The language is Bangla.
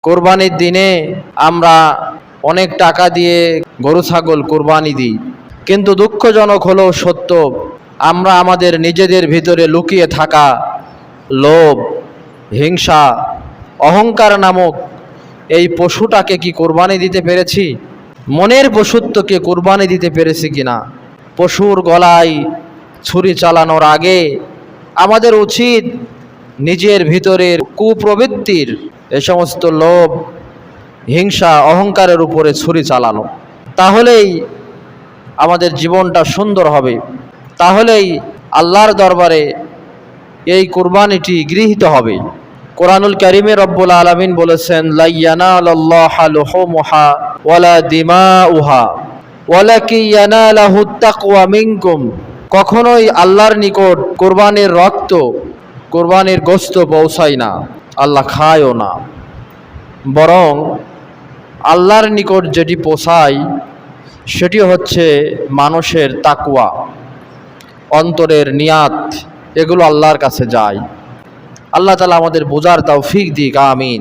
কোরবানির দিনে আমরা অনেক টাকা দিয়ে গরু ছাগল কোরবানি দিই, কিন্তু দুঃখজনক হলেও সত্য, আমরা আমাদের নিজেদের ভিতরে লুকিয়ে থাকা লোভ, হিংসা, অহংকার নামক এই পশুটাকে কি কোরবানি দিতে পেরেছি? মনের পশুত্বকে কোরবানি দিতে পেরেছি কিনা? পশুর গলায় ছুরি চালানোর আগে আমাদের উচিত নিজের ভিতরের কুপ্রবৃত্তির এ সমস্ত লোভ, হিংসা, অহংকারের উপরে ছুরি চালানো। তাহলেই আমাদের জীবনটা সুন্দর হবে, তাহলেই আল্লাহর দরবারে এই কুরবানিটি গৃহীত হবে। কোরআনুল কারীমে রব্বুল আলামিন বলেছেন, লা ইয়ানালাল্লাহু লুহুমুহা ওয়ালা দিমাউহা ওয়ালাকিন ইয়ানালাহুত তাকওয়া মিনকুম। কখনোই আল্লাহর নিকট কোরবানির রক্ত, কোরবানির গোশত পৌঁছায় না, আল্লাহ খায়ও না। বরং আল্লাহর নিকট যেটি পৌঁছায় সেটি হচ্ছে মানুষের তাকওয়া, অন্তরের নিয়াত, এগুলো আল্লাহর কাছে যায়। আল্লাহ তাআলা আমাদের বোঝার তৌফিক দিক, আমিন।